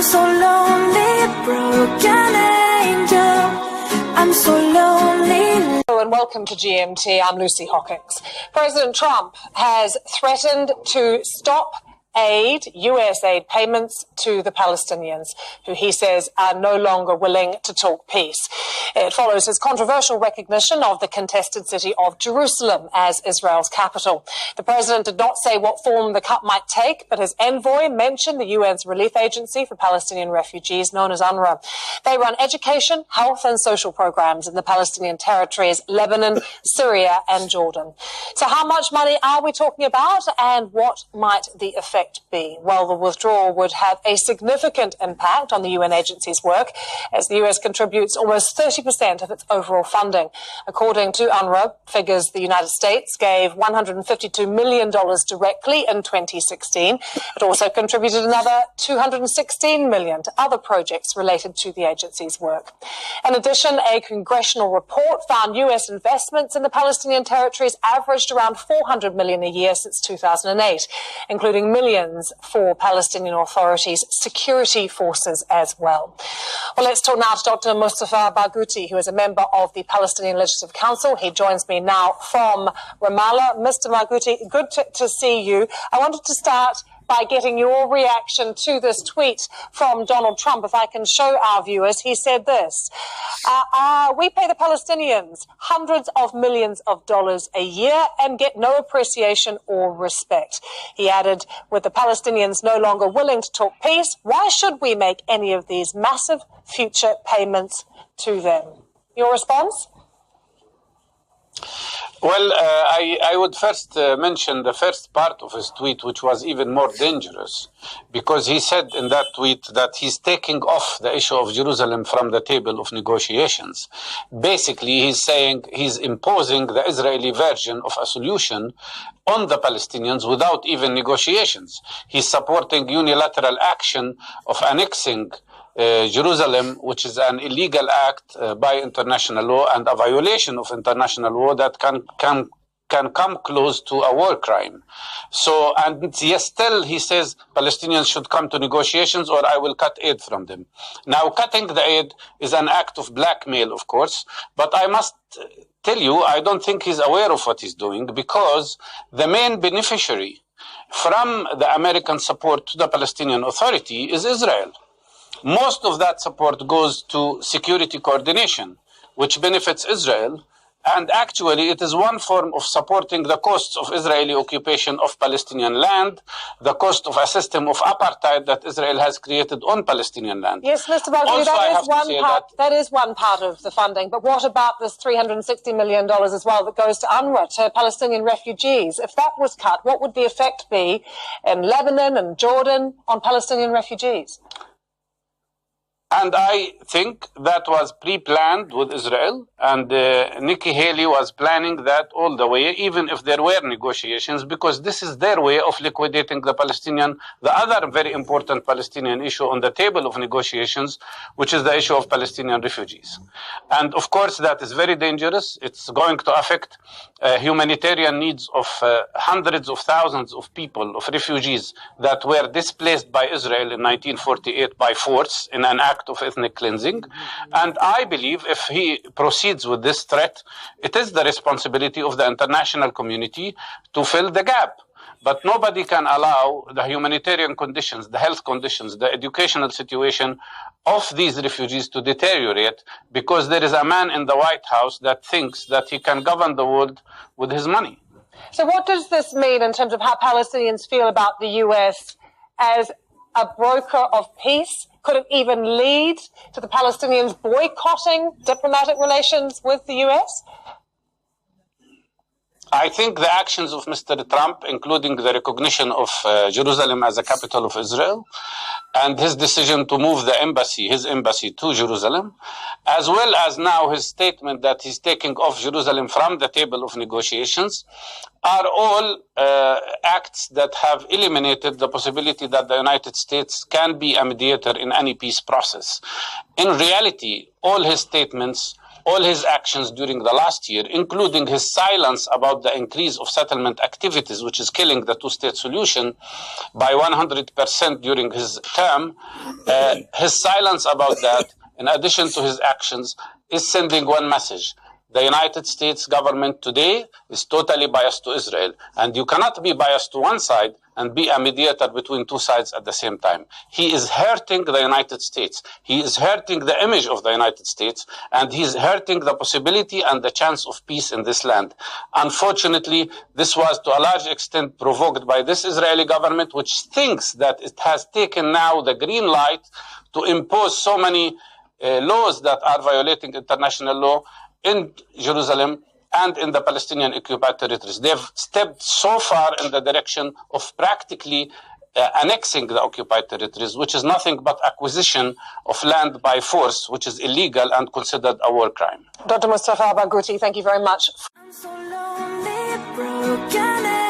so lonely, broken angel. I'm so lonely. Hello and welcome to GMT. I'm Lucy Hawkins. President Trump has threatened to stop U.S. aid payments to the Palestinians, who he says are no longer willing to talk peace. It follows his controversial recognition of the contested city of Jerusalem as Israel's capital. The president did not say what form the cut might take, but his envoy mentioned the UN's relief agency for Palestinian refugees, known as UNRWA. They run education, health and social programs in the Palestinian territories, Lebanon, Syria and Jordan. So how much money are we talking about, and what might the effect be? Well, the withdrawal would have a significant impact on the UN agency's work, as the US contributes almost 30% of its overall funding. According to UNRWA figures, the United States gave $152 million directly in 2016. It also contributed another $216 million to other projects related to the agency's work. In addition, a congressional report found US investments in the Palestinian territories averaged around $400 million a year since 2008, including millions for Palestinian authorities' security forces as well. Well, let's talk now to Dr. Mustafa Barghouti, who is a member of the Palestinian Legislative Council. He joins me now from Ramallah. Mr. Barghouti, good to see you. I wanted to start by getting your reaction to this tweet from Donald Trump. If I can show our viewers, he said this: we pay the Palestinians hundreds of millions of dollars a year and get no appreciation or respect. He added, with the Palestinians no longer willing to talk peace, why should we make any of these massive future payments to them? Your response? Well, I would first mention the first part of his tweet, which was even more dangerous, because he said in that tweet that he's taking off the issue of Jerusalem from the table of negotiations. Basically, he's saying he's imposing the Israeli version of a solution on the Palestinians without even negotiations. He's supporting unilateral action of annexing Jerusalem, which is an illegal act by international law and a violation of international law that can come close to a war crime. So, and yes, still he says Palestinians should come to negotiations or I will cut aid from them. Now, cutting the aid is an act of blackmail, of course, but I must tell you, I don't think he's aware of what he's doing, because the main beneficiary from the American support to the Palestinian Authority is Israel. Most of that support goes to security coordination, which benefits Israel. And actually, it is one form of supporting the costs of Israeli occupation of Palestinian land, the cost of a system of apartheid that Israel has created on Palestinian land. Yes, Mr. Barghouti, that is one part of the funding. But what about this $360 million as well that goes to UNRWA, to Palestinian refugees? If that was cut, what would the effect be in Lebanon and Jordan on Palestinian refugees? And I think that was pre-planned with Israel, and Nikki Haley was planning that all the way, even if there were negotiations, because this is their way of liquidating the other very important Palestinian issue on the table of negotiations, which is the issue of Palestinian refugees. And of course, that is very dangerous. It's going to affect humanitarian needs of hundreds of thousands of people, of refugees that were displaced by Israel in 1948 by force in an act of ethnic cleansing. And I believe if he proceeds with this threat, it is the responsibility of the international community to fill the gap. But nobody can allow the humanitarian conditions, the health conditions, the educational situation of these refugees to deteriorate because there is a man in the White House that thinks that he can govern the world with his money. So what does this mean in terms of how Palestinians feel about the US as a broker of peace? Could it even lead to the Palestinians boycotting diplomatic relations with the US? I think the actions of Mr. Trump, including the recognition of Jerusalem as a capital of Israel, and his decision to move his embassy to Jerusalem, as well as now his statement that he's taking off Jerusalem from the table of negotiations, are all acts that have eliminated the possibility that the United States can be a mediator in any peace process. In reality, all his statements all his actions during the last year, including his silence about the increase of settlement activities, which is killing the two-state solution by 100% during his term, his silence about that, in addition to his actions, is sending one message. The United States government today is totally biased to Israel, and you cannot be biased to one side and be a mediator between two sides at the same time. He is hurting the United States. He is hurting the image of the United States, and he is hurting the possibility and the chance of peace in this land. Unfortunately, this was to a large extent provoked by this Israeli government, which thinks that it has taken now the green light to impose so many laws that are violating international law in Jerusalem and in the Palestinian occupied territories. They've stepped so far in the direction of practically annexing the occupied territories, which is nothing but acquisition of land by force, which is illegal and considered a war crime. Dr. Mustafa Barghouti, thank you very much. I'm so lonely, broken.